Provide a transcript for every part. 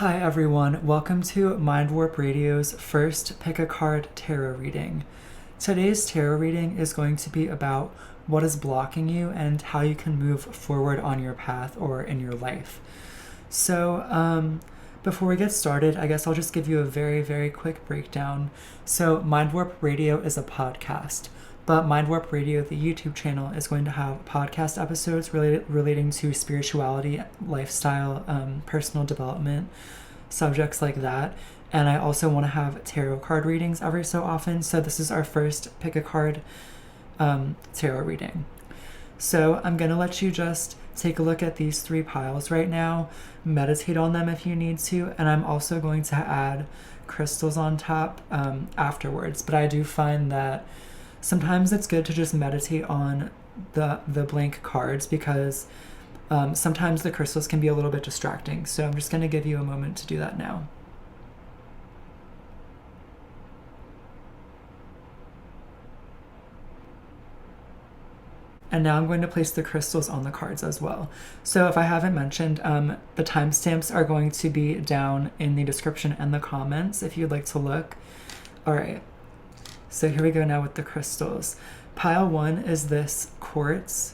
Hi everyone, welcome to Mind Warp Radio's first Pick a Card tarot reading. Today's tarot reading is going to be about what is blocking you and how you can move forward on your path or in your life. So, before we get started, I guess I'll just give you a very quick breakdown. So, Mind Warp Radio is a podcast, but Mind Warp Radio, the YouTube channel, is going to have podcast episodes relating to spirituality, lifestyle, personal development, subjects like that. And I also want to have tarot card readings every so often. So this is our first Pick a Card tarot reading. So I'm going to let you just take a look at these three piles right now, meditate on them if you need to, and I'm also going to add crystals on top afterwards. But I do find that sometimes it's good to just meditate on the blank cards because sometimes the crystals can be a little bit distracting. So I'm just going to give you a moment to do that now. And now I'm going to place the crystals on the cards as well. So if I haven't mentioned, the timestamps are going to be down in the description and the comments if you'd like to look. All right. So here we go now with the crystals. Pile 1 is this quartz.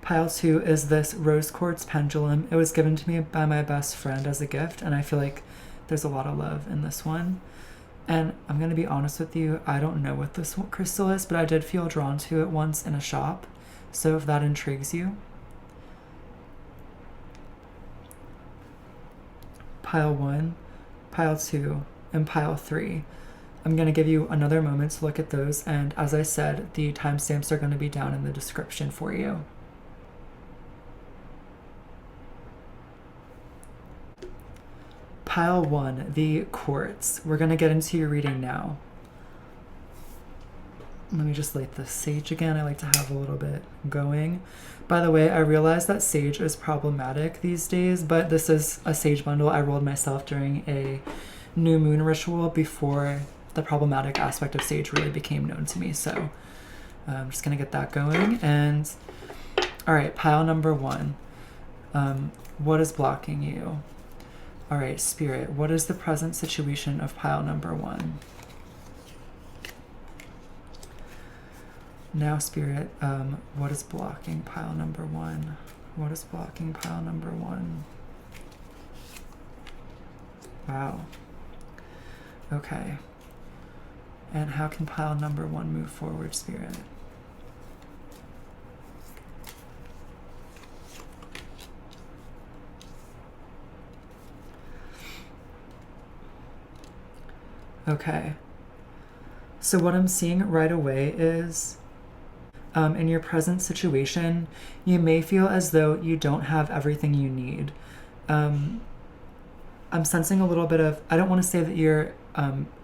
Pile 2 is this rose quartz pendulum. It was given to me by my best friend as a gift, and I feel like there's a lot of love in this one. And I'm going to be honest with you, I don't know what this crystal is, but I did feel drawn to it once in a shop. So if that intrigues you. Pile 1, Pile 2, and Pile 3. I'm going to give you another moment to look at those, and as I said, the timestamps are going to be down in the description for you. Pile 1, the quartz. We're going to get into your reading now. Let me just light the sage again. I like to have a little bit going. By the way, I realize that sage is problematic these days, but this is a sage bundle I rolled myself during a new moon ritual before the problematic aspect of sage really became known to me. So I'm just going to get that going. And all right, pile number 1. What is blocking you? All right, Spirit, what is the present situation of pile number 1? Now, Spirit, what is blocking pile number 1? What is blocking pile number 1? Wow. Okay. And how can pile number 1 move forward, Spirit? Okay. So what I'm seeing right away is in your present situation, you may feel as though you don't have everything you need. I'm sensing a little bit of, I don't want to say that you're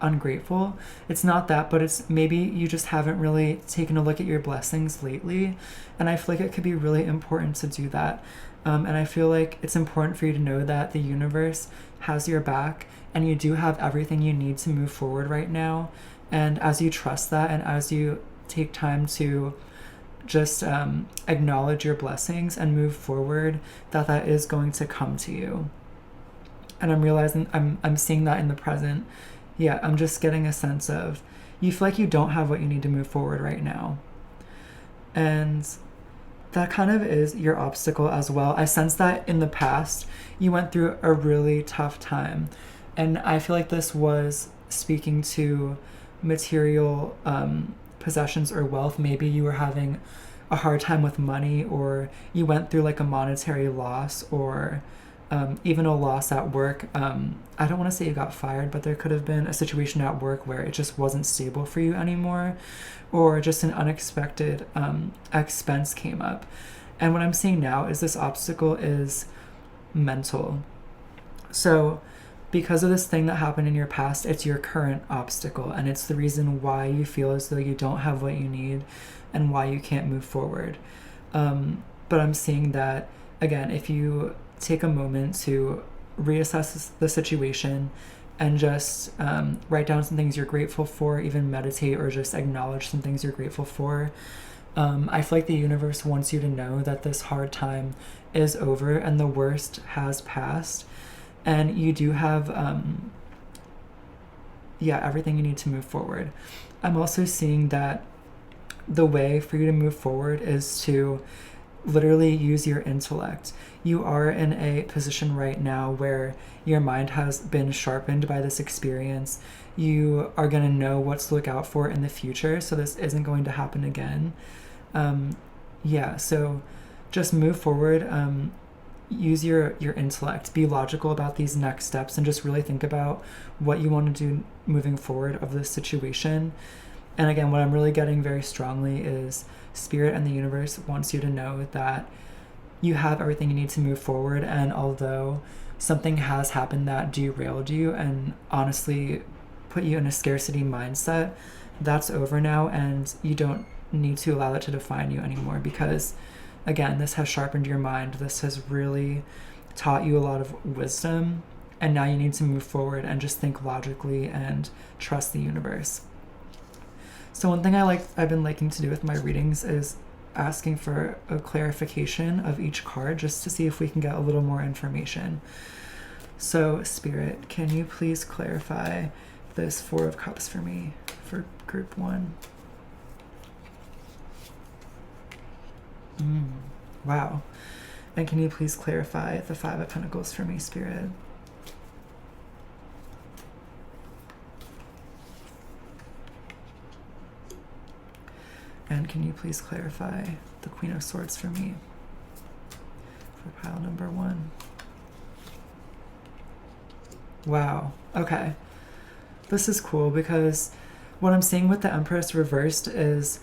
ungrateful. It's not that, but it's maybe you just haven't really taken a look at your blessings lately. And I feel like it could be really important to do that. And I feel like it's important for you to know that the universe has your back and you do have everything you need to move forward right now. And as you trust that and as you take time to just acknowledge your blessings and move forward, that is going to come to you. And I'm realizing I'm seeing that in the present. Yeah, I'm just getting a sense of you feel like you don't have what you need to move forward right now. And that kind of is your obstacle as well. I sense that in the past you went through a really tough time. And I feel like this was speaking to material possessions or wealth. Maybe you were having a hard time with money, or you went through like a monetary loss, or even a loss at work. I don't want to say you got fired, but there could have been a situation at work where it just wasn't stable for you anymore, or just an unexpected expense came up. And what I'm seeing now is this obstacle is mental. So because of this thing that happened in your past, it's your current obstacle, and it's the reason why you feel as though you don't have what you need and why you can't move forward. But I'm seeing that, again, if you take a moment to reassess the situation and just write down some things you're grateful for, even meditate or just acknowledge some things you're grateful for, I feel like the universe wants you to know that this hard time is over and the worst has passed. And you do have, everything you need to move forward. I'm also seeing that the way for you to move forward is to literally use your intellect. You are in a position right now where your mind has been sharpened by this experience. You are going to know what to look out for in the future, so this isn't going to happen again. So just move forward. Use your intellect. Be logical about these next steps and just really think about what you want to do moving forward of this situation. And again, what I'm really getting very strongly is Spirit and the universe wants you to know that you have everything you need to move forward. And although something has happened that derailed you and honestly put you in a scarcity mindset, that's over now, and you don't need to allow it to define you anymore, because again, this has sharpened your mind. This has really taught you a lot of wisdom, and now you need to move forward and just think logically and trust the universe. So one thing I've been liking to do with my readings is asking for a clarification of each card, just to see if we can get a little more information. So Spirit, can you please clarify this Four of Cups for me for group 1? Wow. And can you please clarify the Five of Pentacles for me, Spirit? And can you please clarify the Queen of Swords for me for pile number 1? Wow. Okay. This is cool, because what I'm seeing with the Empress reversed is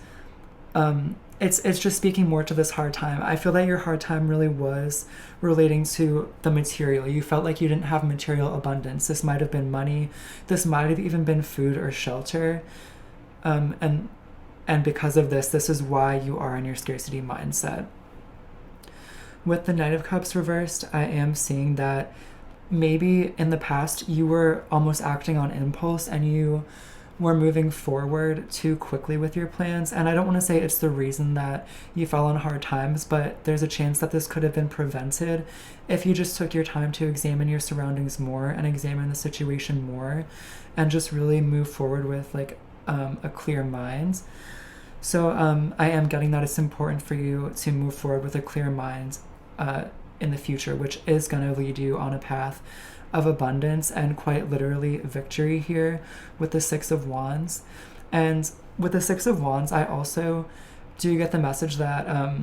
it's just speaking more to this hard time. I feel that your hard time really was relating to the material. You felt like you didn't have material abundance. This might have been money. This might have even been food or shelter. And because of this is why you are in your scarcity mindset. With the Knight of Cups reversed, I am seeing that maybe in the past you were almost acting on impulse and you were moving forward too quickly with your plans. And I don't want to say it's the reason that you fell on hard times, but there's a chance that this could have been prevented if you just took your time to examine your surroundings more and examine the situation more and just really move forward with a clear mind. So I am getting that it's important for you to move forward with a clear mind in the future, which is going to lead you on a path of abundance and quite literally victory here with the Six of Wands. And with the Six of Wands, I also do get the message that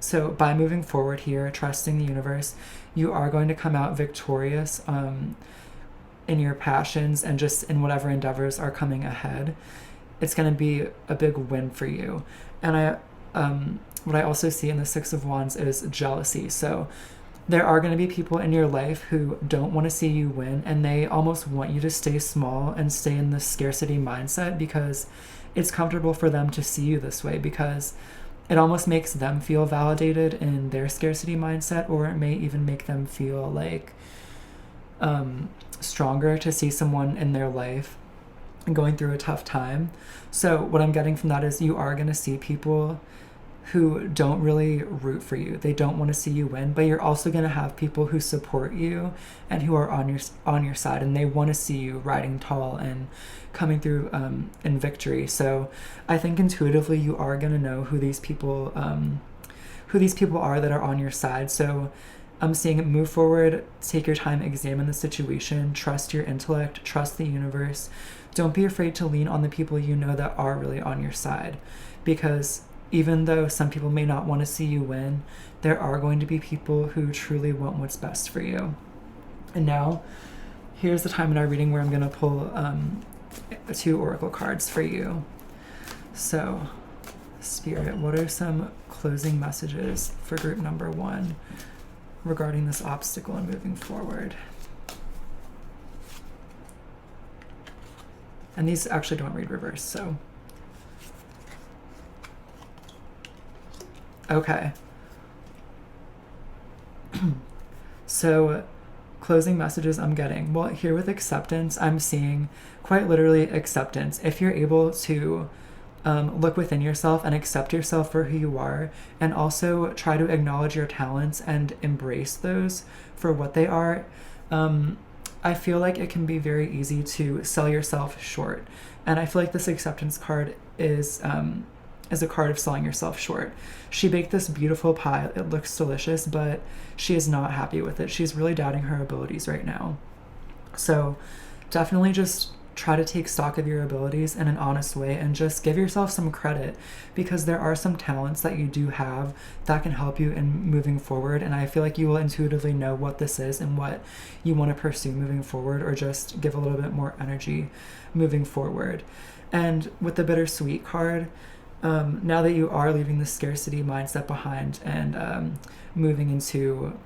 so by moving forward here, trusting the universe, you are going to come out victorious in your passions and just in whatever endeavors are coming ahead. It's going to be a big win for you. And what I also see in the Six of Wands is jealousy. So there are going to be people in your life who don't want to see you win, and they almost want you to stay small and stay in this scarcity mindset because it's comfortable for them to see you this way, because it almost makes them feel validated in their scarcity mindset, or it may even make them feel like stronger to see someone in their life going through a tough time. So what I'm getting from that is you are going to see people who don't really root for you. They don't want to see you win, but you're also going to have people who support you and who are on your side, and they want to see you riding tall and coming through in victory. So I think intuitively you are going to know who these people are that are on your side. So I'm seeing it move forward, take your time, examine the situation, trust your intellect, trust the universe. Don't be afraid to lean on the people you know that are really on your side, because even though some people may not want to see you win, there are going to be people who truly want what's best for you. And now, here's the time in our reading where I'm going to pull 2 oracle cards for you. So, Spirit, what are some closing messages for group number 1 regarding this obstacle and moving forward? And these actually don't read reverse, so... Okay. So, closing messages I'm getting. Well, here with acceptance, I'm seeing quite literally acceptance. If you're able to look within yourself and accept yourself for who you are, and also try to acknowledge your talents and embrace those for what they are. I feel like it can be very easy to sell yourself short, and I feel like this acceptance card is a card of selling yourself short. She baked this beautiful pie. It looks delicious, but she is not happy with it. She's really doubting her abilities right now. So definitely just try to take stock of your abilities in an honest way and just give yourself some credit, because there are some talents that you do have that can help you in moving forward. And I feel like you will intuitively know what this is and what you want to pursue moving forward, or just give a little bit more energy moving forward. And with the bittersweet card, now that you are leaving the scarcity mindset behind and moving into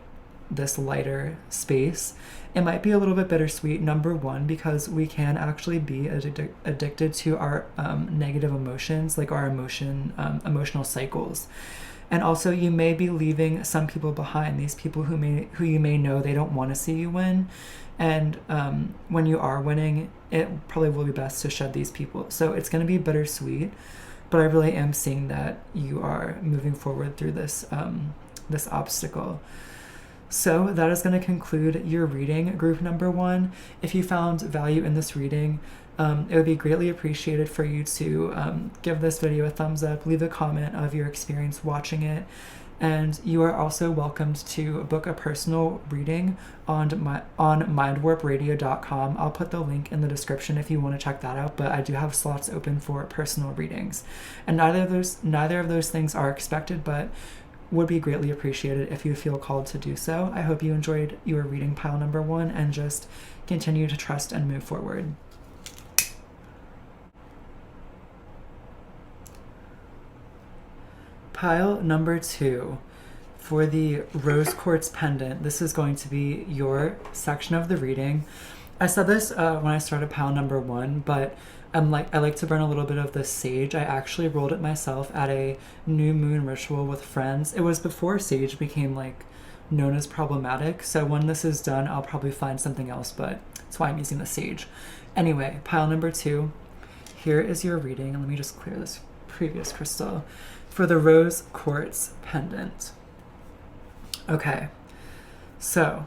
this lighter space, it might be a little bit bittersweet. Number one, because we can actually be addicted to our negative emotions, like our emotional cycles. And also, you may be leaving some people behind, these people who you may know they don't want to see you win. And when you are winning, it probably will be best to shed these people. So it's going to be bittersweet, but I really am seeing that you are moving forward through this this obstacle. So that is going to conclude your reading, group number 1. If you found value in this reading, it would be greatly appreciated for you to give this video a thumbs up, leave a comment of your experience watching it, and you are also welcomed to book a personal reading on mindwarpradio.com. I'll put the link in the description if you want to check that out, but I do have slots open for personal readings. And neither of those things are expected, but would be greatly appreciated if you feel called to do so. I hope you enjoyed your reading pile number 1 and just continue to trust and move forward. Pile number 2 for the rose quartz pendant. This is going to be your section of the reading. I said this when I started pile number 1, but I like to burn a little bit of the sage. I actually rolled it myself at a new moon ritual with friends. It was before sage became known as problematic. So when this is done, I'll probably find something else, but that's why I'm using the sage. Anyway, pile number 2. Here is your reading. Let me just clear this previous crystal for the rose quartz pendant. Okay, so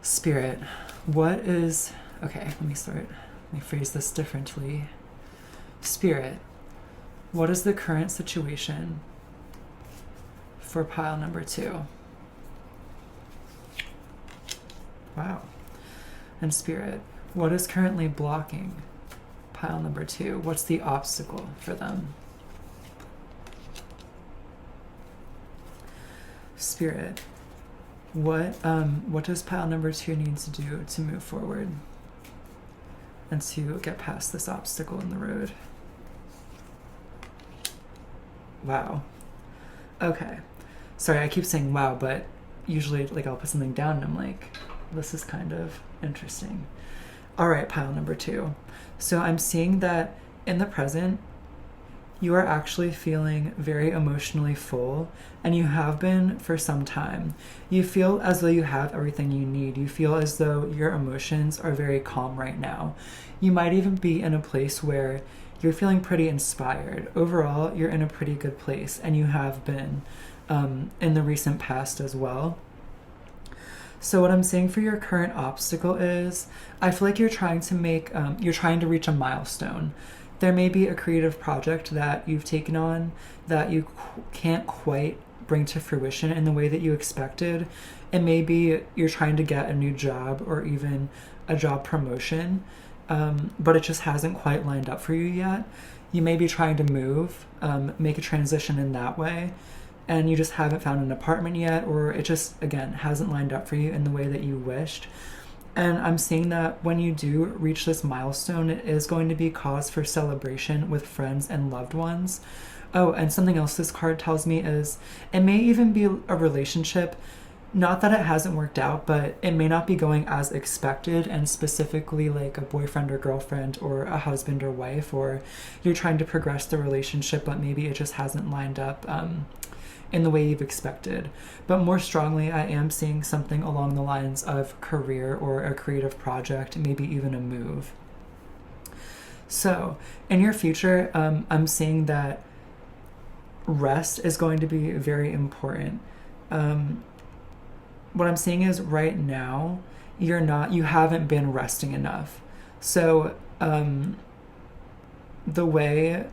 Spirit, what is... Okay, let me phrase this differently. Spirit, what is the current situation for pile number 2? Wow. And Spirit, what is currently blocking pile number 2? What's the obstacle for them? Spirit, what does pile number 2 need to do to move forward and to get past this obstacle in the road? Wow. Okay. Sorry, I keep saying wow, but usually I'll put something down and I'm like, this is kind of interesting. All right, pile number 2. So I'm seeing that in the present, you are actually feeling very emotionally full, and you have been for some time. You feel as though you have everything you need. You feel as though your emotions are very calm right now. You might even be in a place where you're feeling pretty inspired. Overall, you're in a pretty good place, and you have been in the recent past as well. So what I'm saying for your current obstacle is, I feel like you're trying to reach a milestone. There may be a creative project that you've taken on that you can't quite bring to fruition in the way that you expected. It may be you're trying to get a new job or even a job promotion, but it just hasn't quite lined up for you yet. You may be trying to move, make a transition in that way, and you just haven't found an apartment yet, or it just, again, hasn't lined up for you in the way that you wished. And I'm seeing that when you do reach this milestone, it is going to be cause for celebration with friends and loved ones. Oh, and something else this card tells me is it may even be a relationship. Not that it hasn't worked out, but it may not be going as expected, and specifically like a boyfriend or girlfriend or a husband or wife, or you're trying to progress the relationship, but maybe it just hasn't lined up in the way you've expected. But more strongly, I am seeing something along the lines of career or a creative project, maybe even a move. So in your future, I'm seeing that rest is going to be very important. What I'm seeing is right now, you haven't been resting enough. So the way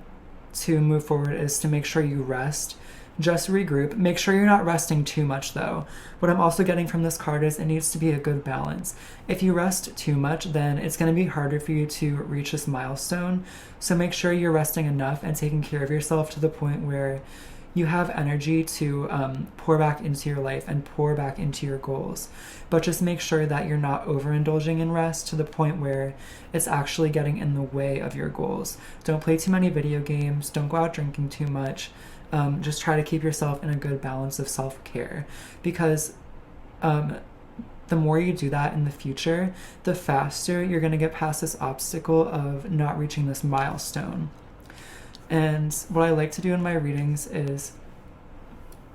to move forward is to make sure you rest. Just regroup. Make sure you're not resting too much though. What I'm also getting from this card is it needs to be a good balance. If you rest too much, then it's going to be harder for you to reach this milestone. So make sure you're resting enough and taking care of yourself to the point where you have energy to pour back into your life and pour back into your goals. But just make sure that you're not overindulging in rest to the point where it's actually getting in the way of your goals. Don't play too many video games. Don't go out drinking too much. Just try to keep yourself in a good balance of self-care, because the more you do that in the future, the faster you're going to get past this obstacle of not reaching this milestone. And what I like to do in my readings is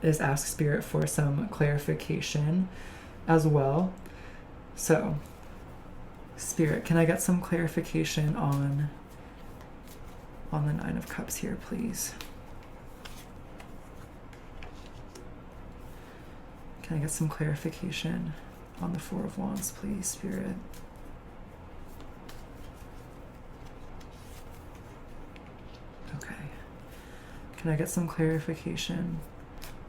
ask Spirit for some clarification as well. So, Spirit, can I get some clarification on the Nine of Cups here, please? Can I get some clarification on the Four of Wands, please, Spirit? Okay. Can I get some clarification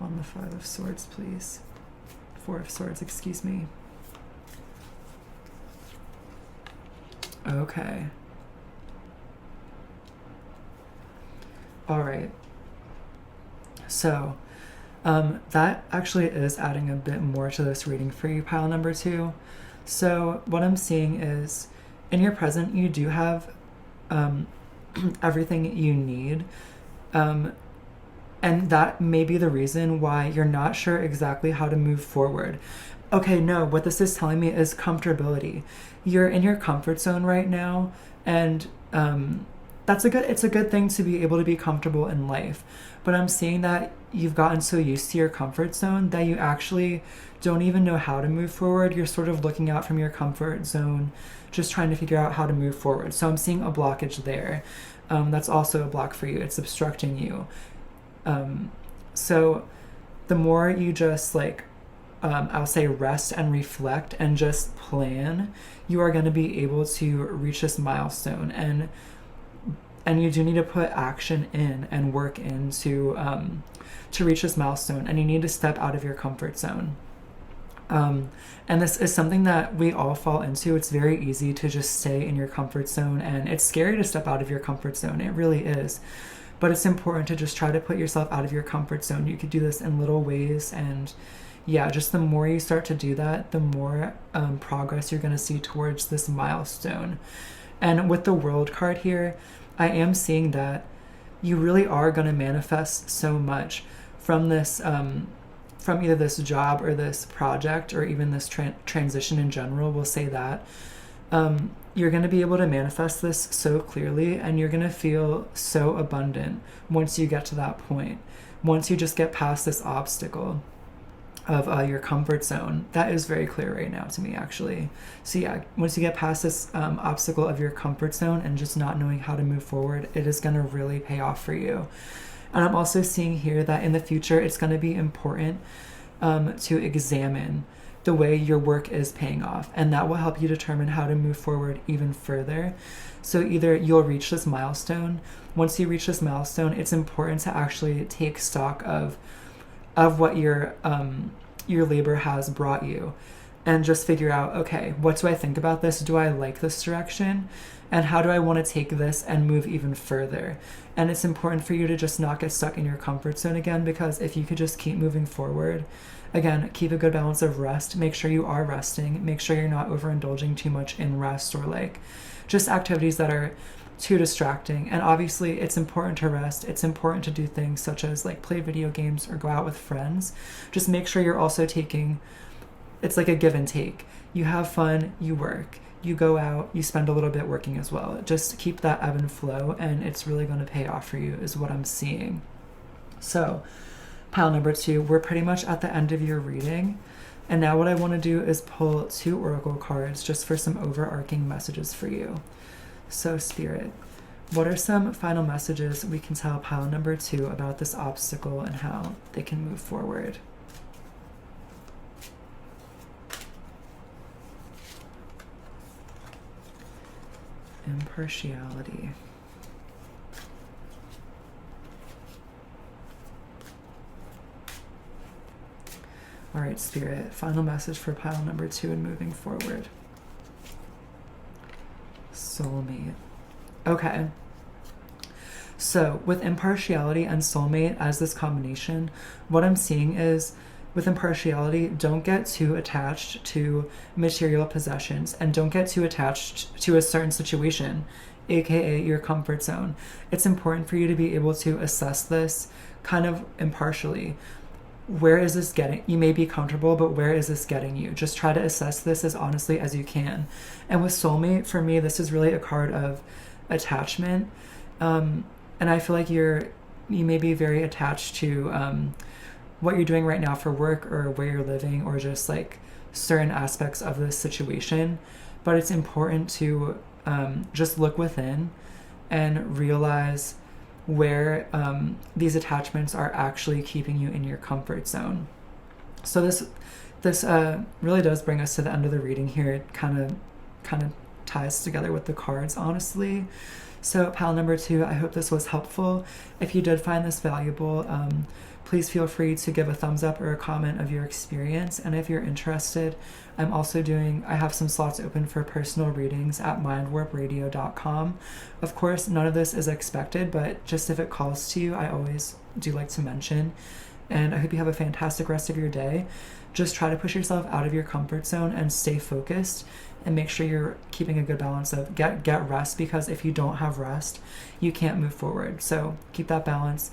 on the Five of Swords, please? Four of Swords, excuse me. Okay. All right. So, that actually is adding a bit more to this reading for you, pile number 2. So what I'm seeing is in your present, you do have everything you need. And that may be the reason why you're not sure exactly how to move forward. Okay, no, what this is telling me is comfortability. You're in your comfort zone right now, and it's a good thing to be able to be comfortable in life. But I'm seeing that you've gotten so used to your comfort zone that you actually don't even know how to move forward. You're sort of looking out from your comfort zone, just trying to figure out how to move forward. So I'm seeing a blockage there. That's also a block for you. It's obstructing you. So the more you just I'll say rest and reflect and just plan, you are going to be able to reach this milestone. And you do need to put action in and work in to reach this milestone, and you need to step out of your comfort zone. And this is something that we all fall into. It's very easy to just stay in your comfort zone, and it's scary to step out of your comfort zone. It really is. But it's important to just try to put yourself out of your comfort zone. You could do this in little ways, and yeah, just the more you start to do that, the more progress you're going to see towards this milestone. And with the World card here, I am seeing that you really are going to manifest so much from this, from either this job or this project or even this transition in general. We'll say that. You're going to be able to manifest this so clearly, and you're going to feel so abundant once you get to that point. Once you just get past this obstacle of your comfort zone. That is very clear right now to me, actually. So yeah, once you get past this obstacle of your comfort zone and just not knowing how to move forward, it is going to really pay off for you. And I'm also seeing here that in the future, it's going to be important to examine the way your work is paying off, and that will help you determine how to move forward even further. So either you'll reach this milestone. Once you reach this milestone, it's important to actually take stock of what your labor has brought you, and just figure out, okay, what do I think about this? Do I like this direction? And how do I want to take this and move even further? And it's important for you to just not get stuck in your comfort zone again, because if you could just keep moving forward, again, keep a good balance of rest. Make sure you are resting. Make sure you're not overindulging too much in rest or just activities that are too distracting. And obviously it's important to rest. It's important to do things such as play video games or go out with friends. Just make sure you're also it's like a give and take. You have fun, you work, you go out, you spend a little bit working as well. Just keep that ebb and flow, and it's really going to pay off for you is what I'm seeing. So pile number 2, we're pretty much at the end of your reading. And now what I want to do is pull 2 oracle cards just for some overarching messages for you. So Spirit, What are some final messages we can tell pile number 2 about this obstacle and how they can move forward? Impartiality. All right, Spirit, final message for pile number 2 and moving forward. Soulmate. Okay. So with impartiality and soulmate as this combination, what I'm seeing is with impartiality, don't get too attached to material possessions and don't get too attached to a certain situation, aka your comfort zone. It's important for you to be able to assess this kind of impartially. Where is this getting? You may be comfortable, but where is this getting you? Just try to assess this as honestly as you can. And with soulmate, for me, this is really a card of attachment. And I feel like you may be very attached to what you're doing right now for work or where you're living or just like certain aspects of this situation. But it's important to just look within and realize where these attachments are actually keeping you in your comfort zone. So this really does bring us to the end of the reading here. It kind of ties together with the cards, honestly. So pile number 2, I hope this was helpful. If you did find this valuable, please feel free to give a thumbs up or a comment of your experience. And if you're interested, I have some slots open for personal readings at mindwarpradio.com. Of course, none of this is expected, but just if it calls to you, I always do like to mention. And I hope you have a fantastic rest of your day. Just try to push yourself out of your comfort zone and stay focused and make sure you're keeping a good balance of get rest, because if you don't have rest, you can't move forward. So keep that balance.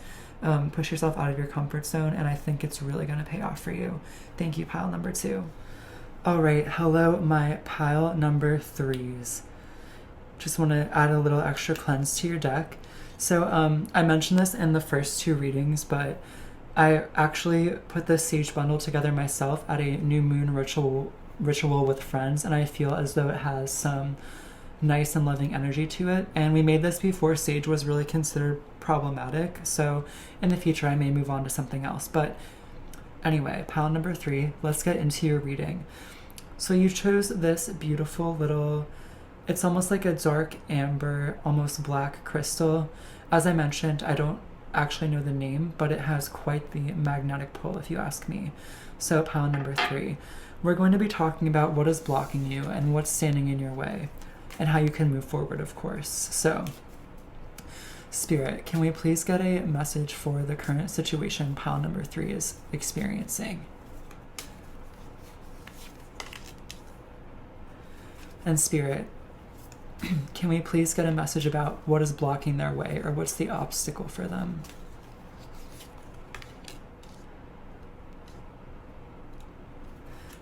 Push yourself out of your comfort zone, and I think it's really going to pay off for you. Thank you, pile number 2. All right, hello, my pile number 3s. Just want to add a little extra cleanse to your deck. So I mentioned this in the first 2 readings, but I actually put this sage bundle together myself at a new moon ritual with friends, and I feel as though it has some nice and loving energy to it. And we made this before sage was really considered problematic, so in the future I may move on to something else. But anyway, pile number 3, let's get into your reading. So you chose this beautiful little, it's almost like a dark amber, almost black crystal. As I mentioned, I don't actually know the name, but it has quite the magnetic pull if you ask me. So pile number 3, we're going to be talking about what is blocking you and what's standing in your way and how you can move forward, of course. So Spirit, can we please get a message for the current situation pile number 3 is experiencing? And Spirit, can we please get a message about what is blocking their way or what's the obstacle for them?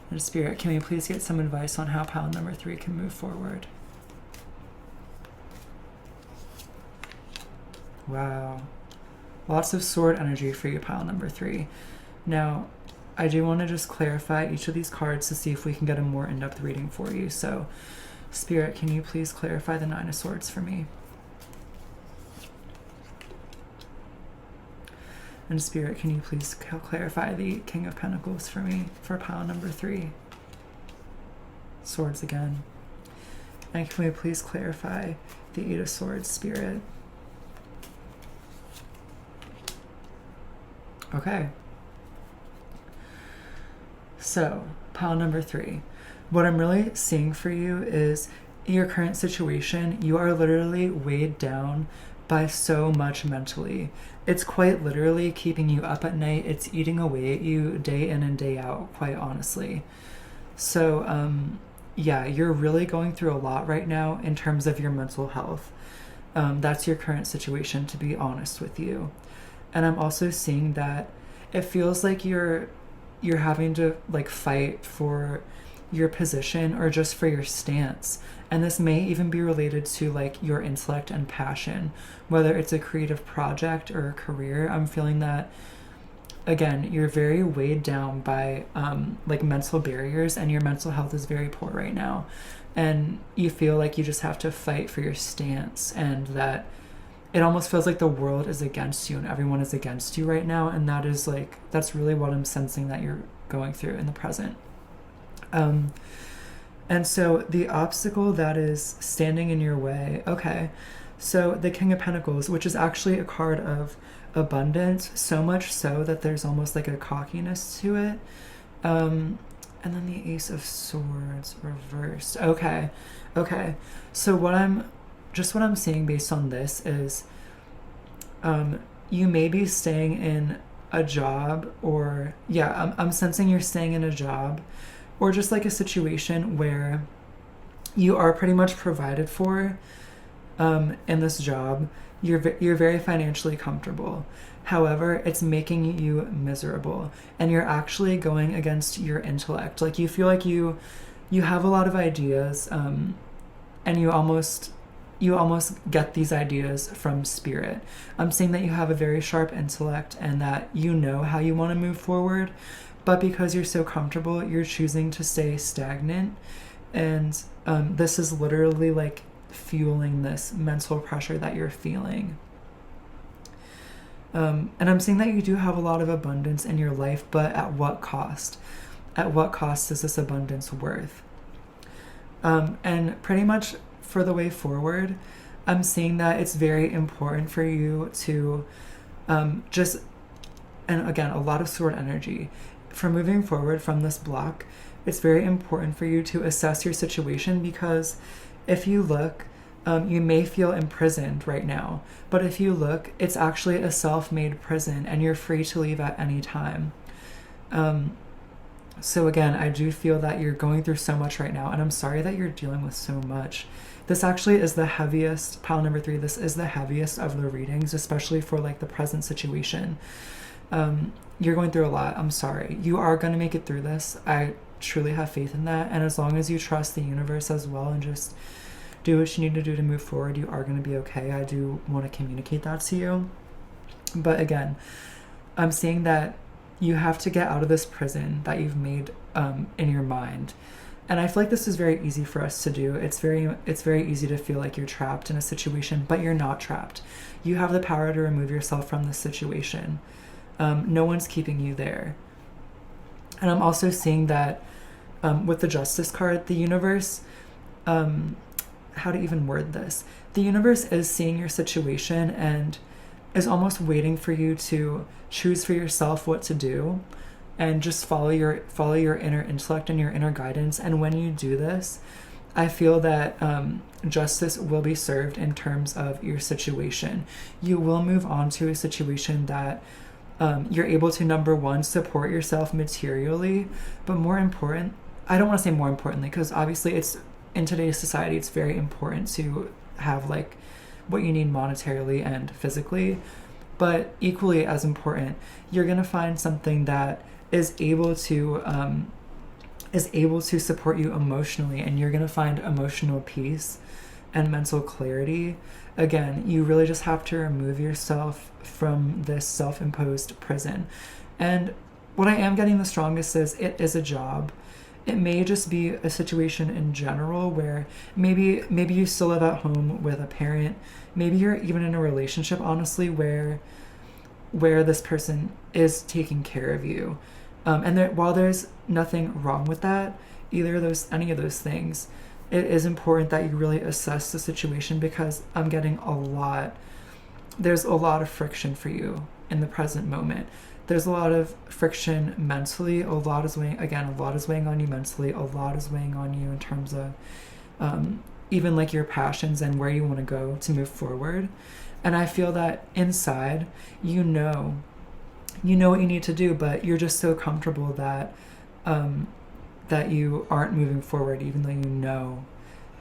And Spirit, can we please get some advice on how pile number 3 can move forward? Wow. Lots of sword energy for you, pile number 3. Now, I do want to just clarify each of these cards to see if we can get a more in-depth reading for you. So, Spirit, can you please clarify the 9 of Swords for me? And Spirit, can you please clarify the King of Pentacles for me for pile number 3? Swords again. And can we please clarify the 8 of Swords, Spirit? Okay. So, pile number 3. What I'm really seeing for you is your current situation. You are literally weighed down by so much mentally. It's quite literally keeping you up at night. It's eating away at you day in and day out, quite honestly. So, yeah, you're really going through a lot right now in terms of your mental health. That's your current situation, to be honest with you. And I'm also seeing that it feels like you're having to like fight for your position or just for your stance. And this may even be related to like your intellect and passion, whether it's a creative project or a career. I'm feeling that, again, you're very weighed down by like mental barriers, and your mental health is very poor right now. And you feel like you just have to fight for your stance, and that it almost feels like the world is against you and everyone is against you right now. And that is like, that's really what I'm sensing that you're going through in the present. And so the obstacle that is standing in your way, okay, so the King of Pentacles, which is actually a card of abundance, so much so that there's almost like a cockiness to it. And then the Ace of Swords reversed. Okay. So what I'm seeing based on this is you may be staying in a job, or I'm sensing you're staying in a job, or just like a situation where you are pretty much provided for in this job. You're very financially comfortable. However, it's making you miserable, and you're actually going against your intellect. Like you feel like you have a lot of ideas, and you almost get these ideas from spirit. I'm seeing that you have a very sharp intellect and that you know how you want to move forward, but because you're so comfortable, you're choosing to stay stagnant. And this is literally like fueling this mental pressure that you're feeling. And I'm seeing that you do have a lot of abundance in your life, but at what cost? At what cost is this abundance worth? And pretty much for the way forward, I'm seeing that it's very important for you to and again, a lot of sword energy. For moving forward from this block, it's very important for you to assess your situation, because if you look, you may feel imprisoned right now, but if you look, it's actually a self-made prison and you're free to leave at any time. So again, I do feel that you're going through so much right now, and I'm sorry that you're dealing with so much. This actually is the heaviest, pile number 3, this is the heaviest of the readings, especially for like the present situation. You're going through a lot. I'm sorry. You are going to make it through this. I truly have faith in that. And as long as you trust the universe as well and just do what you need to do to move forward, you are going to be okay. I do want to communicate that to you. But again, I'm seeing that you have to get out of this prison that you've made in your mind. And I feel like this is very easy for us to do. It's very easy to feel like you're trapped in a situation, but you're not trapped. You have the power to remove yourself from this situation. No one's keeping you there. And I'm also seeing that with the Justice card, the universe, how to even word this? The universe is seeing your situation and is almost waiting for you to choose for yourself what to do, and just follow your inner intellect and your inner guidance. And when you do this, I feel that justice will be served in terms of your situation. You will move on to a situation that you're able to, number one, support yourself materially, but more important, I don't want to say more importantly, because obviously it's in today's society, it's very important to have like what you need monetarily and physically, but equally as important, you're going to find something that is able to support you emotionally, and you're going to find emotional peace and mental clarity. Again, you really just have to remove yourself from this self-imposed prison. And what I am getting the strongest is it is a job. It may just be a situation in general where maybe you still live at home with a parent. Maybe you're even in a relationship, honestly, where this person is taking care of you. And while there's nothing wrong with that, any of those things, it is important that you really assess the situation, because I'm getting there's a lot of friction for you in the present moment. There's a lot of friction mentally. A lot is weighing on you mentally. A lot is weighing on you in terms of even like your passions and where you want to go to move forward. And I feel that inside, you know what you need to do, but you're just so comfortable that that you aren't moving forward, even though you know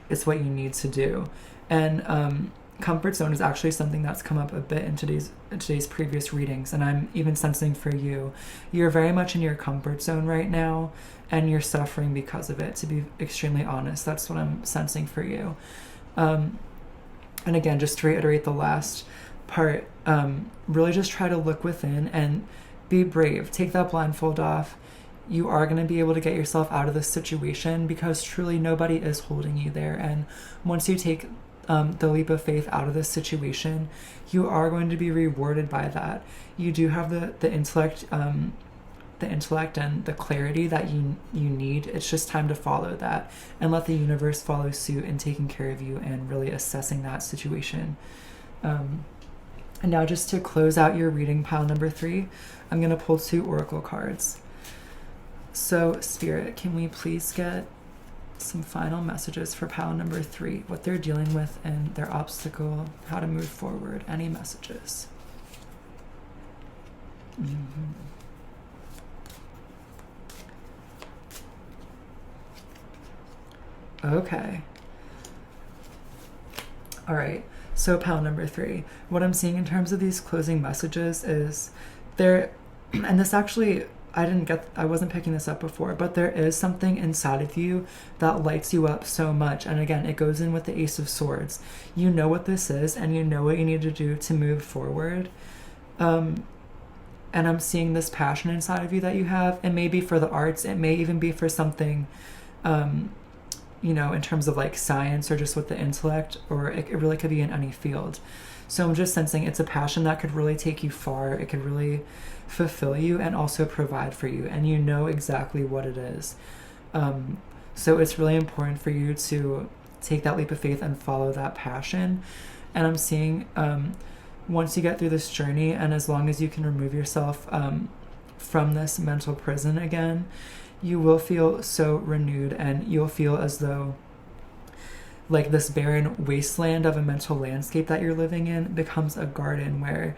it's what you need to do. And comfort zone is actually something that's come up a bit in today's previous readings, and I'm even sensing for you, you're very much in your comfort zone right now, and you're suffering because of it, to be extremely honest. That's what I'm sensing for you. And again, just to reiterate the last part, really just try to look within and be brave. Take that blindfold off. You are going to be able to get yourself out of this situation, because truly nobody is holding you there. And once you take the leap of faith out of this situation, you are going to be rewarded by that. You do have the intellect and the clarity that you need. It's just time to follow that and let the universe follow suit in taking care of you and really assessing that situation. And now, just to close out your reading, pile number 3, I'm going to pull 2 oracle cards. So, Spirit, can we please get some final messages for pile number 3, what they're dealing with and their obstacle, how to move forward, any messages? Okay. All right. So pile number 3, what I'm seeing in terms of these closing messages is there, and this actually, I wasn't picking this up before, but there is something inside of you that lights you up so much. And again, it goes in with the Ace of Swords. You know what this is, and you know what you need to do to move forward. And I'm seeing this passion inside of you that you have. It may be for the arts. It may even be for something, in terms of like science or just with the intellect, or it really could be in any field. So I'm just sensing it's a passion that could really take you far. It could really fulfill you and also provide for you. And you know exactly what it is. So it's really important for you to take that leap of faith and follow that passion. And I'm seeing once you get through this journey, and as long as you can remove yourself from this mental prison again, you will feel so renewed, and you'll feel as though like this barren wasteland of a mental landscape that you're living in becomes a garden where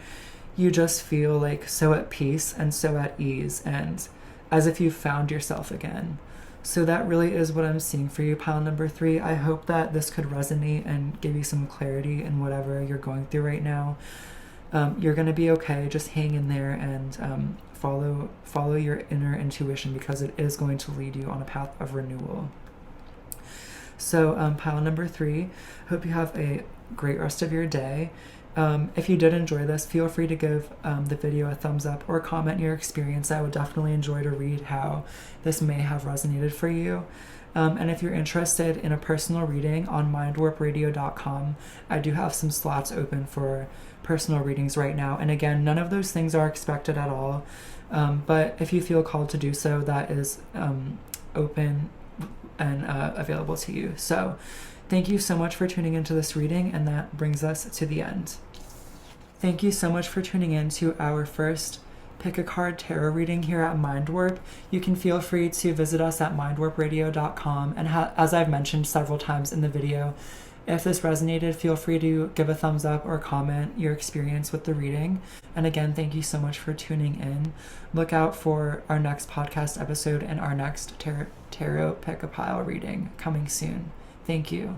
you just feel like so at peace and so at ease and as if you've found yourself again. So that really is what I'm seeing for you, pile number 3. I hope that this could resonate and give you some clarity in whatever you're going through right now. You're going to be okay. Just hang in there and follow your inner intuition, because it is going to lead you on a path of renewal. So pile number 3, hope you have a great rest of your day. If you did enjoy this, feel free to give the video a thumbs up or comment your experience. I would definitely enjoy to read how this may have resonated for you. And if you're interested in a personal reading on mindwarpradio.com, I do have some slots open for personal readings right now. And again, none of those things are expected at all. But if you feel called to do so, that is open and available to you. So thank you so much for tuning into this reading, and that brings us to the end. Thank you so much for tuning in to our first Pick a Card tarot reading here at Mind Warp. You can feel free to visit us at mindwarpradio.com, and as I've mentioned several times in the video, if this resonated, feel free to give a thumbs up or comment your experience with the reading. And again, thank you so much for tuning in. Look out for our next podcast episode and our next tarot pick a pile reading coming soon. Thank you.